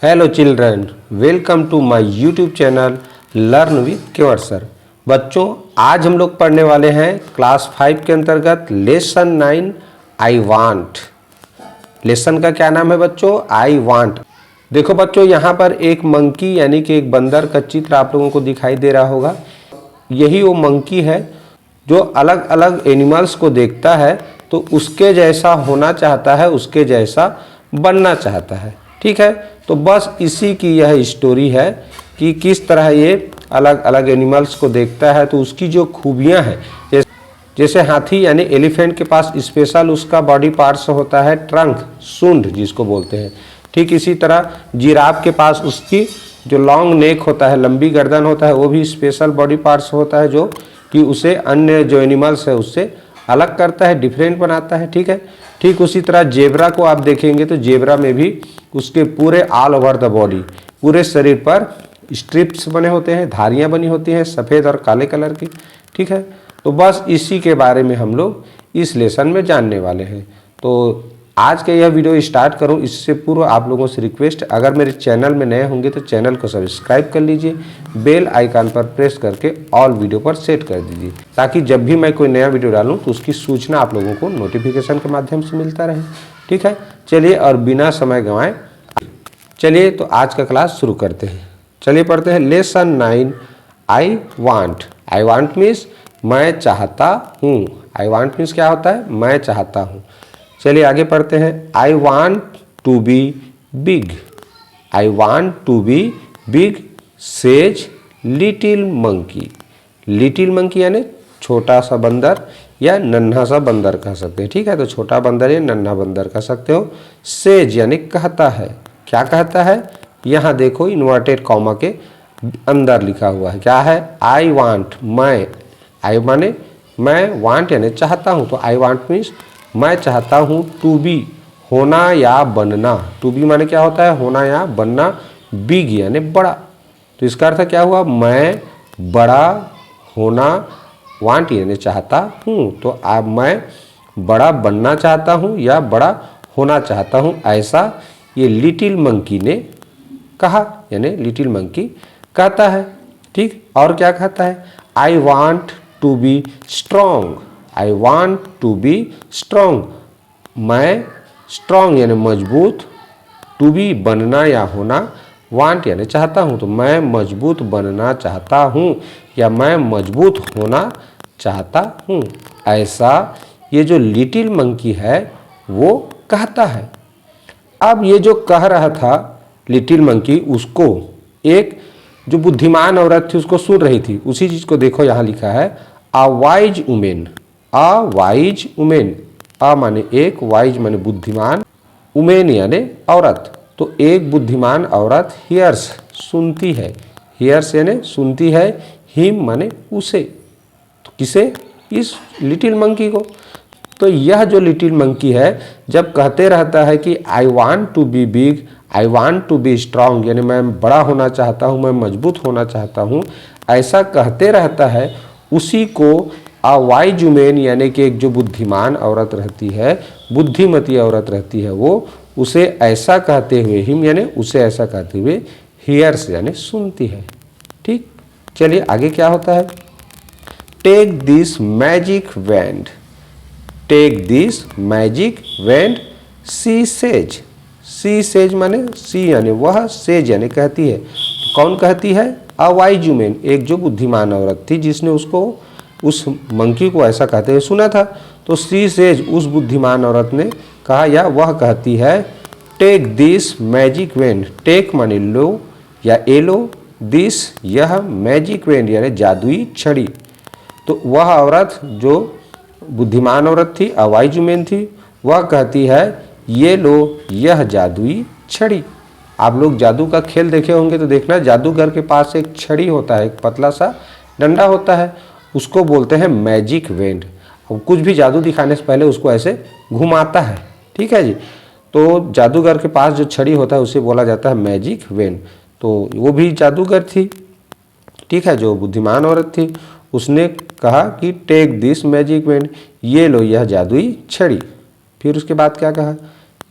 Hello children, welcome to my YouTube channel learn with केवर sir. बच्चों, आज हम लोग पढ़ने वाले हैं क्लास 5 के अंतर्गत लेसन 9 आई वांट। लेसन का क्या नाम है बच्चों? I want. देखो बच्चों, यहाँ पर एक मंकी यानी कि एक बंदर का चित्र आप लोगों को दिखाई दे रहा होगा। यही वो मंकी है जो अलग अलग एनिमल्स को देखता है तो उसके जैसा होना चाहता है, उसके जैसा बनना चाहता है। ठीक है, तो बस इसी की यह स्टोरी है कि किस तरह ये अलग अलग एनिमल्स को देखता है तो उसकी जो खूबियां हैं, जैसे हाथी यानी एलिफेंट के पास स्पेशल उसका बॉडी पार्ट्स होता है ट्रंक, सूंड जिसको बोलते हैं। ठीक इसी तरह जिराफ के पास उसकी जो लॉन्ग नेक होता है, लंबी गर्दन होता है, वो भी स्पेशल बॉडी पार्ट्स होता है जो कि उसे अन्य जो एनिमल्स है उससे अलग करता है, डिफरेंट बनाता है। ठीक है, ठीक उसी तरह जेब्रा को आप देखेंगे तो जेब्रा में भी उसके पूरे ऑल ओवर द बॉडी, पूरे शरीर पर स्ट्रिप्स बने होते हैं, धारियां बनी होती हैं सफ़ेद और काले कलर की। ठीक है, तो बस इसी के बारे में हम लोग इस लेसन में जानने वाले हैं। तो आज का यह वीडियो स्टार्ट करूं इससे पूर्व आप लोगों से रिक्वेस्ट, अगर मेरे चैनल में नए होंगे तो चैनल को सब्सक्राइब कर लीजिए, बेल आइकन पर प्रेस करके ऑल वीडियो पर सेट कर दीजिए ताकि जब भी मैं कोई नया वीडियो डालूं तो उसकी सूचना आप लोगों को नोटिफिकेशन के माध्यम से मिलता रहे। ठीक है, चलिए और बिना समय गंवाए चलिए तो आज का क्लास शुरू करते हैं। चलिए पढ़ते हैं lesson 9 I want. I want means मैं चाहता हूँ। आई वांट मीन्स क्या होता है? मैं चाहता हूँ। चलिए आगे पढ़ते हैं। I want to be big. I want to be big says little monkey. Little monkey यानी छोटा सा बंदर या नन्हा सा बंदर कह सकते हैं। ठीक है, तो छोटा बंदर या नन्हा बंदर कह सकते हो। सेज यानी कहता है। क्या कहता है? यहाँ देखो इन्वर्टेड कॉमा के अंदर लिखा हुआ है। क्या है? आई वांट, मैं। आई माने मैं, वांट यानी चाहता हूँ, तो आई वांट मीन्स मैं चाहता हूँ। टू बी होना या बनना। टू बी माने क्या होता है? होना या बनना। बिग यानी बड़ा, तो इसका अर्थ क्या हुआ? मैं बड़ा होना, वांट यानी चाहता हूँ, तो अब मैं बड़ा बनना चाहता हूँ या बड़ा होना चाहता हूँ, ऐसा ये लिटिल मंकी ने कहा, यानी लिटिल मंकी कहता है। ठीक, और क्या कहता है? I want to be strong. I want to be strong, मैं स्ट्रॉन्ग यानी मजबूत, टू बी बनना या होना, वांट यानी चाहता हूँ, तो मैं मजबूत बनना चाहता हूँ या मैं मजबूत होना चाहता हूँ, ऐसा ये जो लिटिल मंकी है वो कहता है। अब ये जो कह रहा था लिटिल मंकी, उसको एक जो बुद्धिमान औरत थी उसको सुन रही थी। उसी चीज को देखो यहाँ लिखा है a wise women. A wise women, a माने एक, वाइज माने बुद्धिमान, वुमेन यानी औरत। तो एक बुद्धिमान औरत हियर्स सुनती है। हियर्स यानी सुनती है, हिम माने उसे, तो किसे? इस लिटिल मंकी को। तो यह जो लिटिल मंकी है जब कहते रहता है कि I want to be big, I want to be strong, यानी मैं बड़ा होना चाहता हूँ, मैं मजबूत होना चाहता हूँ, ऐसा कहते रहता है, उसी को अ वाइज वुमेन यानी कि एक जो बुद्धिमान औरत रहती है, बुद्धिमती औरत रहती है, वो उसे ऐसा कहते हुए, हिम यानी उसे ऐसा कहते हुए, हियर्स यानी सुनती है। ठीक, चलिए आगे क्या होता है। Take this magic wand. Take this magic wand she says. She says माने सी यानी वह, सेज यानी कहती है। तो कौन कहती है? अ वाइज वुमेन, एक जो बुद्धिमान औरत थी जिसने उसको, उस मंकी को ऐसा कहते हुए सुना था। तो सी सेज उस बुद्धिमान औरत ने कहा या वह कहती है take this magic wand. Take माने लो या एलो, दिस यह, मैजिक वैंड यानी जादुई छड़ी। तो वह औरत जो बुद्धिमान औरत थी, अ वाइज वुमेन थी, वह कहती है ये लो यह जादुई छड़ी। आप लोग जादू का खेल देखे होंगे तो देखना, जादूगर के पास एक छड़ी होता है, एक पतला सा डंडा होता है, उसको बोलते हैं मैजिक वेंड। अब कुछ भी जादू दिखाने से पहले उसको ऐसे घुमाता है। ठीक है जी, तो जादूगर के पास जो छड़ी होता है उसे बोला जाता है मैजिक वेंड। तो वो भी जादूगर थी। ठीक है, जो बुद्धिमान औरत थी उसने कहा कि टेक दिस मैजिक वेंड, ये लो यह जादुई छड़ी। फिर उसके बाद क्या कहा?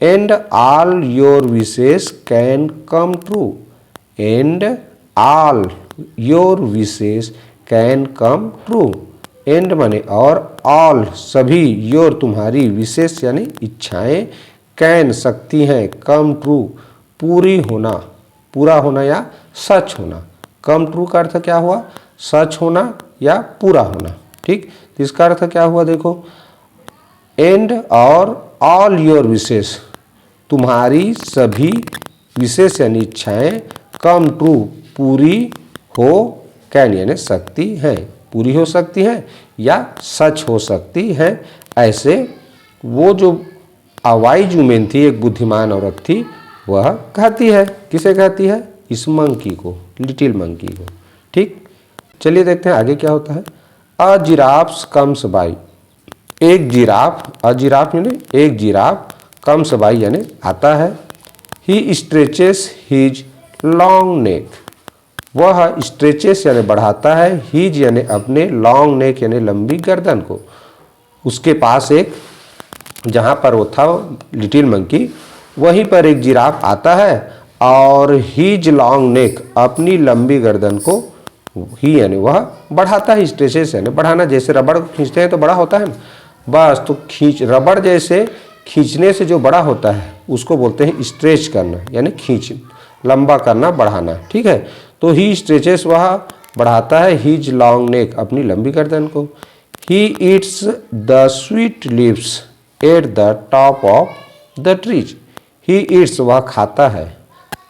And all your wishes can come true. And all your wishes can come true. And माने और, ऑल सभी, योर तुम्हारी, विशेष यानी इच्छाएं, कैन सकती हैं, कम ट्रू पूरी होना, पूरा होना या सच होना। कम ट्रू का अर्थ क्या हुआ? सच होना या पूरा होना। ठीक, तो इसका अर्थ क्या हुआ देखो, एंड और ऑल योर विशेष, तुम्हारी सभी विशेष यानी इच्छाएं, कम ट्रू पूरी हो, कैन यानी सकती हैं, पूरी हो सकती हैं या सच हो सकती हैं। ऐसे वो जो अवाइज वुमेन थी, एक बुद्धिमान औरत थी, वह कहती है। किसे कहती है? इस मंकी को, लिटिल मंकी को। ठीक, चलिए देखते हैं आगे क्या होता है। अ जिराफ कम्स बाई। एक जिराफ, अ जिराफ यानी एक जिराफ, कम्स बाई यानी आता है। ही स्ट्रेचेस हिज लॉन्ग नेक। वह स्ट्रेचेस यानी बढ़ाता है, हिज यानी अपने, लॉन्ग नेक यानी लंबी गर्दन को। उसके पास एक, जहाँ पर वो था लिटिल मंकी, वहीं पर एक जिराफ आता है और हिज लॉन्ग नेक, अपनी लंबी गर्दन को, ही यानी वह बढ़ाता है। स्ट्रेचेस यानी बढ़ाना, जैसे रबड़ को खींचते हैं तो बड़ा होता है ना, बस तो खींच, रबड़ जैसे खींचने से जो बड़ा होता है उसको बोलते हैं स्ट्रेच करना, यानी खींच, लंबा करना, बढ़ाना। ठीक है, तो ही स्ट्रेचेस, वह बढ़ाता है, हिज लॉन्ग नेक, अपनी लंबी गर्दन को। He eats the sweet leaves at the top of the trees. He eats, वह खाता है,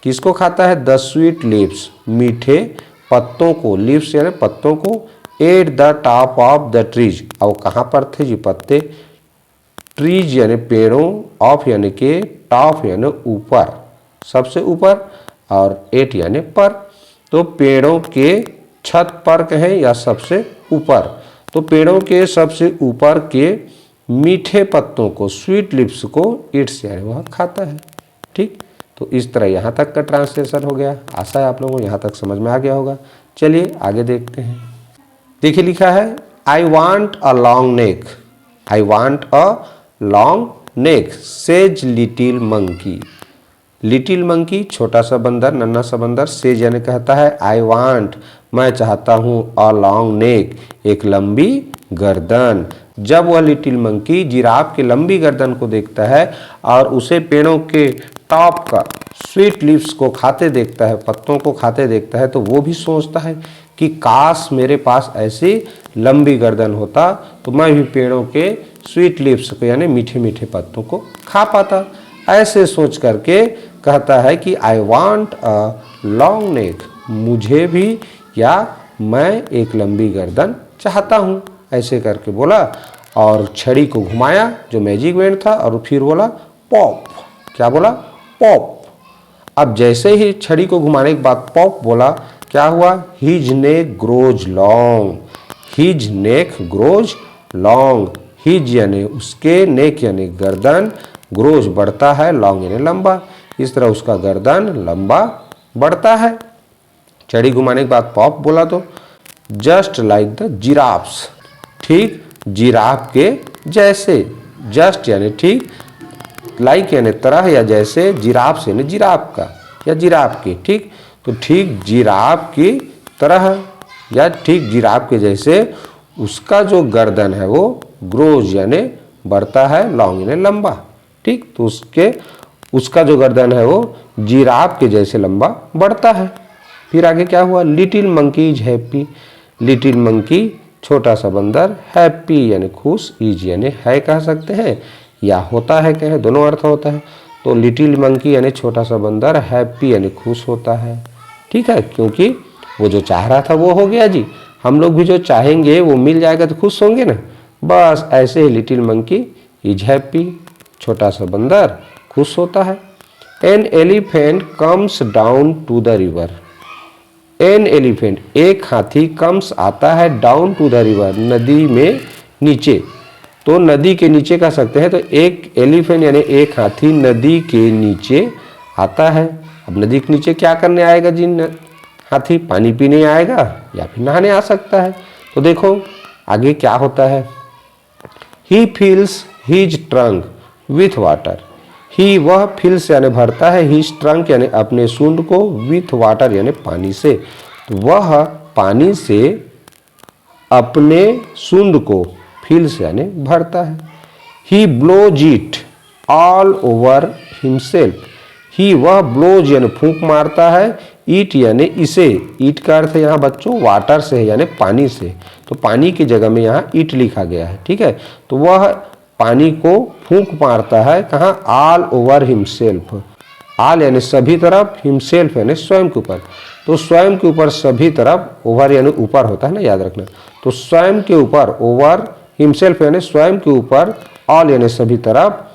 किसको खाता है? द स्वीट लीव्स, मीठे पत्तों को, लीव्स यानी पत्तों को, at the top of the trees, और कहाँ पर थे जी पत्ते? ट्रीज यानी पेड़ों, ऑफ यानी के, टॉप यानी ऊपर, सबसे ऊपर, और एट यानी पर, तो पेड़ों के छत पर कहें या सबसे ऊपर, तो पेड़ों के सबसे ऊपर के मीठे पत्तों को, स्वीट लिप्स को, ईट्स यानी वह खाता है। ठीक, तो इस तरह यहाँ तक का ट्रांसलेशन हो गया। आशा है आप लोगों को यहाँ तक समझ में आ गया होगा। चलिए आगे देखते हैं। देखिए लिखा है, I want a long neck. I want a long neck says little monkey. Little monkey छोटा सा बंदर, नन्हा सा बंदर, सेज यानी कहता है आई वांट, मैं चाहता हूँ, अ लॉन्ग नेक, एक लंबी गर्दन। जब वह लिटिल मंकी जिराफ की लंबी गर्दन को देखता है और उसे पेड़ों के टॉप का स्वीट लीव्स को खाते देखता है, पत्तों को खाते देखता है, तो वो भी सोचता है कि काश मेरे पास ऐसी लंबी गर्दन होता तो मैं भी पेड़ों के स्वीट लीव्स को यानी मीठे मीठे पत्तों को खा पाता। ऐसे सोच करके कहता है कि I want a long neck, मुझे भी या मैं एक लंबी गर्दन चाहता हूँ। ऐसे करके बोला और छड़ी को घुमाया जो मैजिक बैंड था और फिर बोला पॉप। क्या बोला? पॉप। अब जैसे ही छड़ी को घुमाने के बाद पॉप बोला, क्या हुआ? His neck grows long. His neck grows long. His यानी उसके, नेक यानी गर्दन, ग्रोज बढ़ता है, लॉन्ग यानी लंबा। इस तरह उसका गर्दन लंबा बढ़ता है। छड़ी घुमाने के बाद पॉप बोला तो जस्ट लाइक द जिराफ्स, ठीक जिराफ के जैसे। जस्ट यानी ठीक, लाइक यानी तरह या जैसे, जिराफ यानी जिराफ का या जिराफ के, ठीक तो ठीक जिराफ की तरह या ठीक जिराफ के जैसे उसका जो गर्दन है वो ग्रोज यानी बढ़ता है, लॉन्ग यानी लंबा, ठीक तो उसका जो गर्दन है वो जिराफ के जैसे लंबा बढ़ता है। फिर आगे क्या हुआ? Little monkey is happy. Little monkey छोटा सा बंदर, हैप्पी यानी खुश, इज यानी है कह सकते हैं या होता है कहें, दोनों अर्थ होता है। तो लिटिल मंकी यानी छोटा सा बंदर, हैप्पी यानी खुश होता है, ठीक है, क्योंकि वो जो चाह रहा था वो हो गया जी। हम लोग भी जो चाहेंगे वो मिल जाएगा तो खुश होंगे ना। बस ऐसे ही लिटिल मंकी इज हैप्पी, छोटा सा बंदर खुश होता है। An elephant comes down to the river. An elephant एक हाथी कम्स आता है, डाउन टू द रिवर नदी में नीचे। तो नदी के नीचे कह सकते हैं। तो एक एलिफेंट यानी एक हाथी नदी के नीचे आता है। अब नदी के नीचे क्या करने आएगा जी? हाथी पानी पीने आएगा या फिर नहाने आ सकता है। तो देखो आगे क्या होता है। ही फिल्स हिज ट्रंक विथ वाटर। ही वह फिल्स यानी भरता है, ही ट्रंक यानी अपने सूंड को, विथ वाटर यानी पानी से। तो वह पानी से अपने सूंड को फिल्स यानी भरता है। He blows it all over himself. He वह ब्लोज यानी फूंक मारता है, ईट यानी इसे, ईट का अर्थ है यहाँ बच्चों वाटर से है यानी पानी से, तो पानी की जगह में यहाँ ईट लिखा गया है, ठीक है। तो वह पानी को फूंक मारता है कहाँ, ऑल ओवर हिमसेल्फ। ऑल यानी सभी तरफ, हिमसेल्फ यानी स्वयं के ऊपर, तो स्वयं के ऊपर सभी तरफ, ओवर यानी ऊपर होता है ना, याद रखना। तो स्वयं के ऊपर, ओवर हिमसेल्फ यानी स्वयं के ऊपर, ऑल यानी सभी तरफ,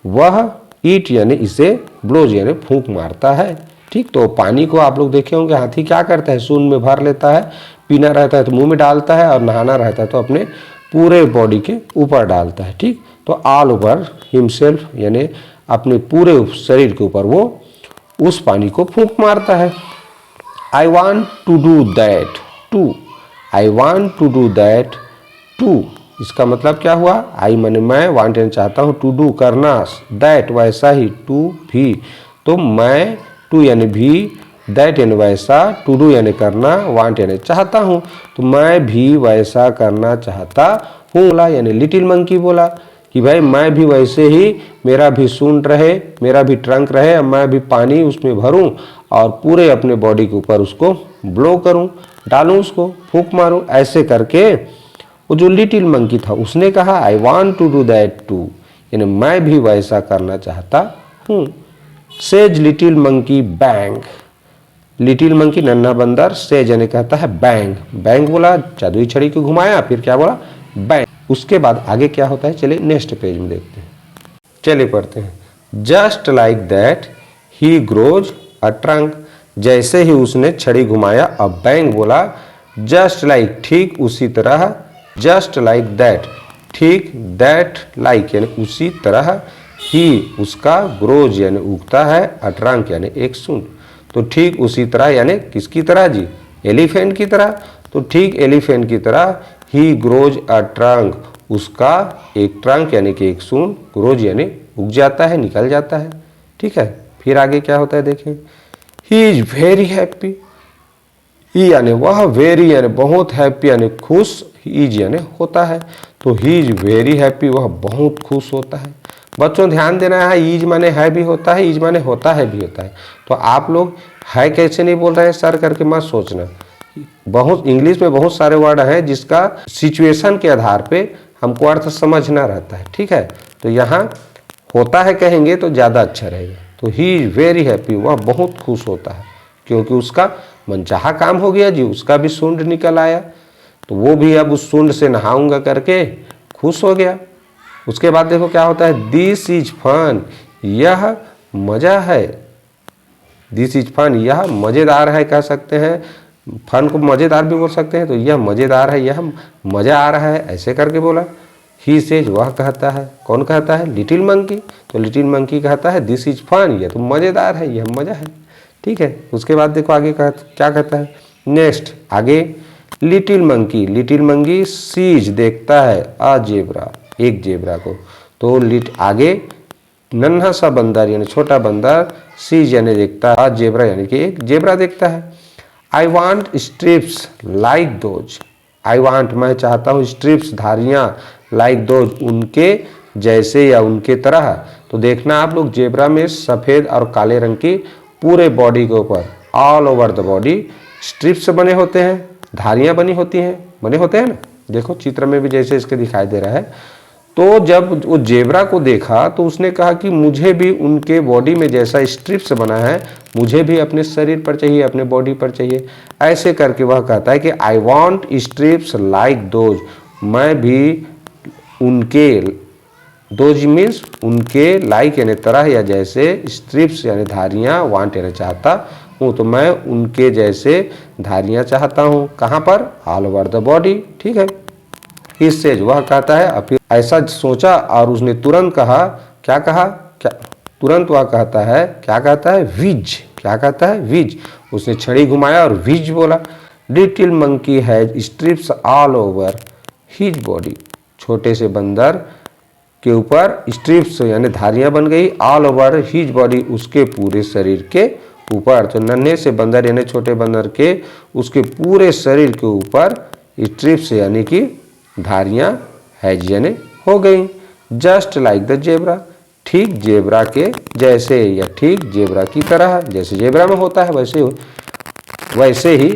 वह ईट यानी इसे, ब्लोज यानी फूंक मारता है, ठीक। तो पानी को आप लोग देखे होंगे हाथी क्या करता है, सूंड में भर लेता है, पीना रहता है तो मुंह में डालता है, और नहाना रहता है तो अपने पूरे बॉडी के ऊपर डालता है, ठीक। तो ऑल ओवर हिमसेल्फ यानी अपने पूरे शरीर के ऊपर वो उस पानी को फूंक मारता है। I want to do that too, I want to do that too, इसका मतलब क्या हुआ, आई माने मैं, वांट यानी चाहता हूँ, टू डू करना, दैट वैसा ही, टू भी, तो मैं, टू यानी भी, दैट यानी वैसा, टू डू यानी करना, वांट यानी चाहता हूँ, तो मैं भी वैसा करना चाहता हूँ। बोला यानी लिटिल मंकी बोला कि भाई मैं भी वैसे ही, मेरा भी सूंड रहे, मेरा भी ट्रंक रहे, और मैं भी पानी उसमें भरूं और पूरे अपने बॉडी के ऊपर उसको ब्लो करूं, डालूं, उसको फूंक मारूं। ऐसे करके वो जो लिटिल मंकी था उसने कहा I want to do that too, यानी मैं भी वैसा करना चाहता हूँ। Says little monkey bang, little monkey नन्हा बंदर, सेज यानी कहता है बैंग, बैंग बोला जादुई छड़ी को घुमाया, फिर क्या बोला, बैंग। उसके बाद आगे क्या होता है, चलिए नेक्स्ट पेज में देखते हैं, चलिए पढ़ते हैं। Just like that he grows a trunk, जैसे ही उसने छड़ी घुमाया, अब बैंग बोला जस्ट लाइक, ठीक उसी तरह, जस्ट लाइक दैट, ठीक, दैट लाइक यानी उसी तरह, ही उसका, ग्रोज यानी उगता है, अ ट्रंक यानी एक सूंड, तो ठीक उसी तरह यानी किसकी तरह जी, एलिफेंट की तरह, तो ठीक एलिफेंट की तरह, ही ग्रोज अ ट्रंक, उसका एक ट्रंक यानी कि एक सूंड, ग्रोज यानी उग जाता है, निकल जाता है, ठीक है। फिर आगे क्या होता है देखें, ही इज वेरी हैप्पी, ही यानी वह, वेरी यानी बहुत, हैप्पी यानी खुश, इज यानी होता है, तो ही इज वेरी हैप्पी, वह बहुत खुश होता है। बच्चों ध्यान देना है, इज माने है भी होता है, इज माने होता है भी होता है, तो आप लोग है कैसे नहीं बोल रहे हैं सर करके मत सोचना। बहुत इंग्लिश में बहुत सारे वर्ड हैं जिसका सिचुएशन के आधार पे हमको अर्थ समझना रहता है, ठीक है। तो यहाँ होता है कहेंगे तो ज़्यादा अच्छा रहेगा, तो ही इज वेरी हैप्पी, वह बहुत खुश होता है, क्योंकि उसका मनचाहा काम हो गया जी, उसका भी सूंड निकल आया, तो वो भी अब उस सूंड से नहाऊंगा करके खुश हो गया। उसके बाद देखो क्या होता है, दिस इज फन, यह मजा है, दिस इज फन, यह मज़ेदार है कह सकते हैं, फन को मज़ेदार भी बोल सकते हैं, तो यह मज़ेदार है, यह मज़ा आ रहा है, ऐसे करके बोला। ही सेज, वह कहता है, कौन कहता है, लिटिल मंकी, तो लिटिल मंकी कहता है दिस इज फन, यह तो मज़ेदार है, यह मज़ा है, ठीक है। उसके बाद देखो आगे क्या कहता है, नेक्स्ट आगे, लिटिल मंकी सीज देखता है, अ जेब्रा, एक जेब्रा को, तो आगे नन्हा सा बंदर यानी छोटा बंदर, सीज यानी देखता है, अ जेब्रा यानी कि एक जेब्रा देखता है। I want strips like those, I want मैं चाहता हूँ, स्ट्रिप्स धारियाँ, लाइक दोज उनके जैसे या उनके तरह, तो देखना आप लोग जेब्रा में सफ़ेद और काले रंग की पूरे बॉडी के ऊपर, all over the body strips बने होते हैं, धारियाँ बनी होती हैं, बने होते हैं ना, देखो चित्र में भी जैसे इसके दिखाई दे रहा है। तो जब वो जेब्रा को देखा तो उसने कहा कि मुझे भी उनके बॉडी में जैसा स्ट्रिप्स बना है, मुझे भी अपने शरीर पर चाहिए, अपने बॉडी पर चाहिए। ऐसे करके वह कहता है कि I want strips like those, मैं भी उनके, दोज मीन्स उनके, लाइक यानी तरह या जैसे, स्ट्रिप्स यानी धारियाँ, वांट यानी चाहता हूँ, तो मैं उनके जैसे धारियाँ चाहता हूँ, कहाँ पर, ऑल ओवर द बॉडी, ठीक है। इससे वह कहता है, फिर ऐसा सोचा और उसने तुरंत कहा, क्या कहा, क्या, तुरंत वह कहता है, क्या कहता है, विज, क्या कहता है, विज, उसने छड़ी घुमाया और विज बोला। Little monkey has strips all over his body, छोटे से बंदर के ऊपर स्ट्रिप्स यानी धारियां बन गई ऑल ओवर हिज बॉडी, उसके पूरे शरीर के ऊपर। तो नन्हे से बंदर यानी छोटे बंदर के उसके पूरे शरीर के ऊपर स्ट्रिप्स यानी कि धारियां हैज यानी हो गई। जस्ट लाइक द जेब्रा, ठीक जेब्रा के जैसे या ठीक जेब्रा की तरह, जैसे जेब्रा में होता है वैसे ही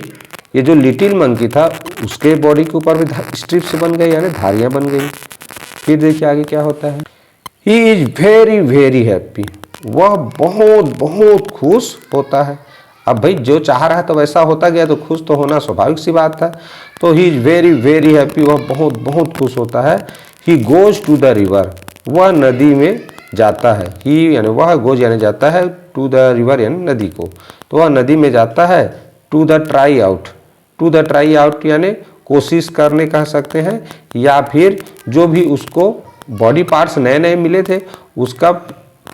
ये जो लिटिल मंकी था उसके बॉडी के ऊपर भी स्ट्रिप्स बन गई यानी धारियां बन गई। फिर देखिए आगे क्या होता है। ही इज वेरी वेरी हैप्पी, वह बहुत बहुत खुश होता है। अब भाई जो चाह रहा है तो वैसा होता गया, तो खुश तो होना स्वाभाविक सी बात था। तो he is very very happy, वह बहुत बहुत खुश होता है। He goes to the river, वह नदी में जाता है। ही यानी वह, गोज यानी जाता है, टू द रिवर यानी नदी को, तो वह नदी में जाता है। To the try out, to the try out यानी कोशिश करने कह सकते हैं, या फिर जो भी उसको बॉडी पार्ट्स नए नए मिले थे उसका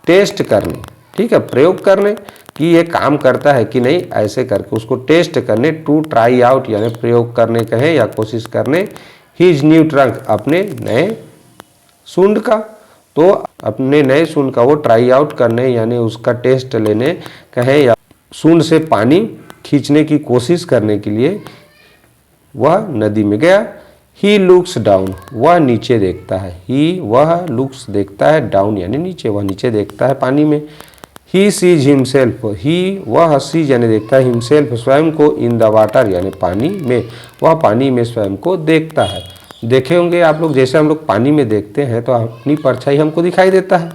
टेस्ट करने, ठीक है, प्रयोग करने कि ये काम करता है कि नहीं, ऐसे करके उसको टेस्ट करने। टू ट्राई आउट यानी प्रयोग करने कहें या कोशिश करने। हिज न्यू ट्रंक, अपने नए सूंड का, तो अपने नए सूंड का वो ट्राई आउट करने यानी उसका टेस्ट लेने कहें, या सूंड से पानी खींचने की कोशिश करने के लिए वह नदी में गया। ही लुक्स डाउन, वह नीचे देखता है। ही वह लुक्स देखता है, डाउन यानी नीचे, वह नीचे देखता है पानी में। ही सीज हिमसेल्फ, ही वह सीज यानी देखता है, हिमसेल्फ स्वयं को, इन द वाटर यानी पानी में, वह पानी में स्वयं को देखता है। देखे होंगे आप लोग, जैसे हम लोग पानी में देखते हैं तो अपनी परछाई हमको दिखाई देता है,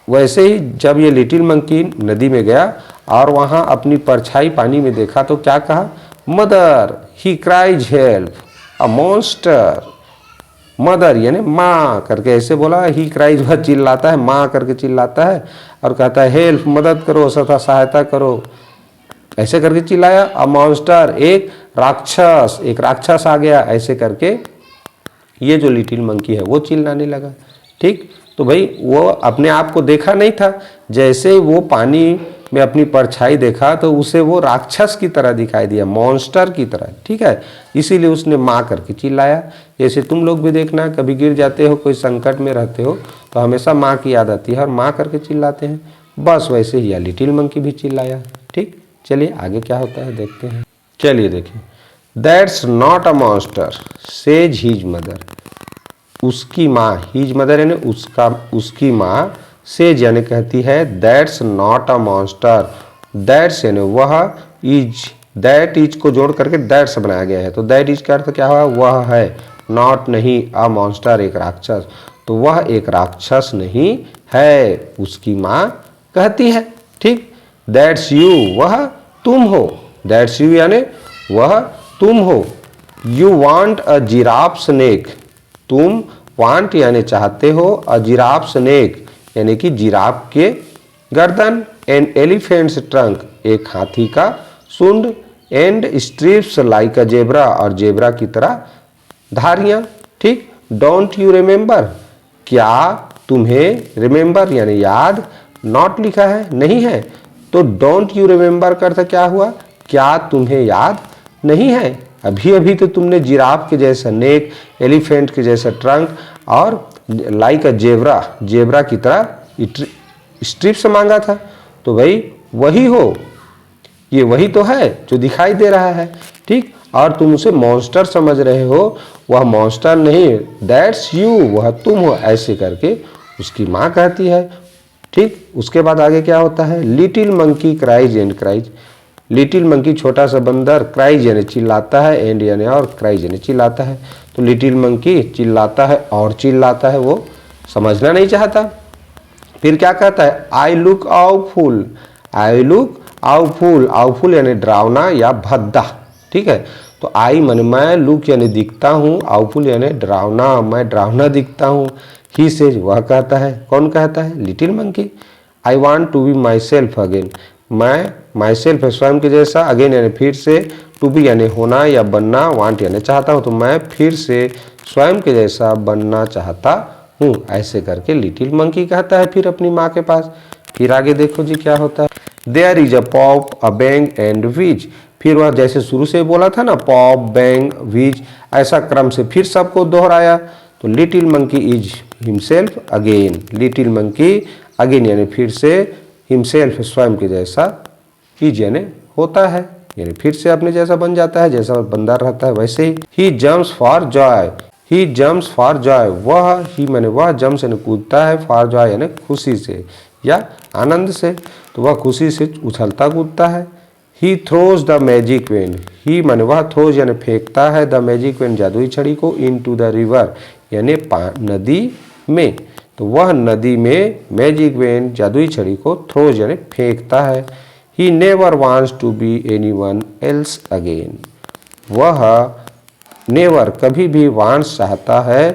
वैसे ही जब ये लिटिल मंकी नदी में गया और वहाँ अपनी परछाई पानी में देखा तो क्या कहा, मदर, ही क्राइज हेल्प अ मॉन्स्टर। मदर यानी माँ करके ऐसे बोला। ही क्राइज, वह चिल्लाता है, माँ करके चिल्लाता है और कहता है हेल्प, मदद करो, सहायता करो, ऐसे करके चिल्लाया। अ मॉन्स्टर, एक राक्षस, एक राक्षस आ गया, ऐसे करके ये जो लिटिल मंकी है वो चिल्लाने लगा। ठीक, तो भाई वो अपने आप को देखा नहीं था, जैसे वो पानी में अपनी परछाई देखा तो उसे वो राक्षस की तरह दिखाई दिया, मॉन्स्टर की तरह, ठीक है, इसीलिए उसने माँ करके चिल्लाया। जैसे तुम लोग भी देखना, कभी गिर जाते हो, कोई संकट में रहते हो तो हमेशा माँ की याद आती है और माँ करके चिल्लाते हैं, बस वैसे ही लिटिल मंकी भी चिल्लाया। ठीक, चलिए आगे क्या होता है देखते हैं। चलिए देखिए, that's not a monster says his mother, उसकी माँ, हिज मदर यानी उसकी माँ, सेज यानी कहती है that's not a monster, that's यानी वह, इज, दैट इज को जोड़ करके दैट्स बनाया गया है, तो दैट इज का अर्थ क्या हुआ, वह है, नॉट नहीं, अ मॉन्स्टर एक राक्षस, तो वह एक राक्षस नहीं है, उसकी माँ कहती है। ठीक, दैट्स यू, वह तुम हो, दैट्स यू यानी वह तुम हो। You want a giraffe snake, तुम वांट यानी चाहते हो, अ जिराफ स्नेक यानी कि जिराफ के गर्दन, एंड एलिफेंट्स ट्रंक एक हाथी का सूंड, and strips like a zebra और जेब्रा की तरह धारियां। ठीक, डोंट यू रिमेंबर, क्या तुम्हें, रिमेंबर यानी याद, नॉट लिखा है नहीं है, तो डोंट यू रिमेंबर का अर्थ क्या हुआ, क्या तुम्हें याद नहीं है, अभी अभी तो तुमने जिराफ के जैसा नेक, एलिफेंट के जैसा ट्रंक और लाइक अ जेब्रा, जेब्रा की तरह स्ट्रिप्स मांगा था, तो भाई वही हो, ये वही तो है जो दिखाई दे रहा है। ठीक, और तुम उसे मॉन्स्टर समझ रहे हो, वह मॉन्स्टर नहीं, दैट्स यू, वह तुम हो, ऐसे करके उसकी माँ कहती है। ठीक, उसके बाद आगे क्या होता है, little monkey cries and cries, little monkey छोटा सा बंदर, क्राइज यानी चिल्लाता है, एंड यानी और, क्राइज यानी चिल्लाता है, तो लिटिल मंकी चिल्लाता है और चिल्लाता है, वो समझना नहीं चाहता। फिर क्या कहता है, आई लुक आउटफुल, आई लुक आउटफुल, आउटफुल यानी डरावना या भद्दा। ठीक है, तो आई मन मैं, लुक यानी दिखता हूँ, आउटफुल यानी डरावना, मैं डरावना दिखता हूँ। ही सेज, वह कहता है, कौन कहता है, little monkey. I want to be myself again, मैं माई सेल्फ स्वयं के जैसा, अगेन यानी फिर से, टू बी यानी होना या बनना, वांट यानी चाहता हूँ, तो मैं फिर से स्वयं के जैसा बनना चाहता हूँ, ऐसे करके लिटिल मंकी कहता है फिर अपनी माँ के पास। फिर आगे देखो जी क्या होता है, there is a pop, a bang and wheeze, फिर वह जैसे शुरू से बोला था ना, पॉप, बैंग, व्हीज, ऐसा क्रम से फिर सबको दोहराया। तो little monkey is himself again, little monkey again यानी फिर से, हिमसेल्फ स्वयं के जैसा, इज यानी होता है, यानी फिर से अपने जैसा बन जाता है, जैसा बंदा रहता है वैसे ही jumps for joy, he jumps for joy, वह ही माने वह जम्प्स यानी कूदता है, फॉर जॉय यानी खुशी से या आनंद से, तो वह खुशी से उछलता कूदता है। He throws the magic wand, he माने वह थ्रोज यानी फेंकता है, द मैजिक वेन जादुई छड़ी को, इनटू द रिवर यानी नदी में, तो वह नदी में मैजिक वेन जादुई छड़ी को थ्रोज यानी फेंकता है। He never wants to be anyone else again, वह नेवर कभी भी वांट्स चाहता है,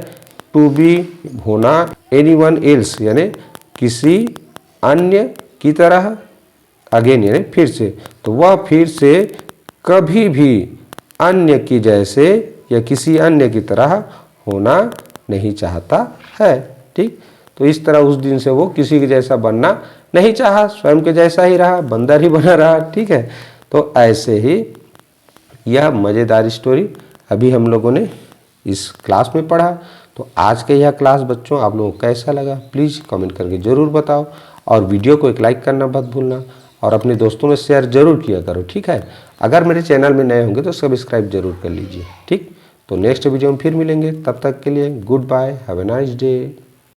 टू बी होना, एनीवन एल्स यानी किसी अन्य की तरह, अगेन यानी फिर से, तो वह फिर से कभी भी अन्य की जैसे या किसी अन्य की तरह होना नहीं चाहता है। ठीक, तो इस तरह उस दिन से वो किसी के जैसा बनना नहीं चाहा, स्वयं के जैसा ही रहा, बंदर ही बना रहा। ठीक है, तो ऐसे ही यह मज़ेदार स्टोरी अभी हम लोगों ने इस क्लास में पढ़ा। तो आज के यह क्लास बच्चों आप लोगों को कैसा लगा प्लीज़ कमेंट करके ज़रूर बताओ, और वीडियो को एक लाइक करना मत भूलना, और अपने दोस्तों में शेयर जरूर किया करो। ठीक है, अगर मेरे चैनल में नए होंगे तो सब्सक्राइब जरूर कर लीजिए। ठीक, तो नेक्स्ट वीडियो में फिर मिलेंगे, तब तक के लिए goodbye, have a nice day.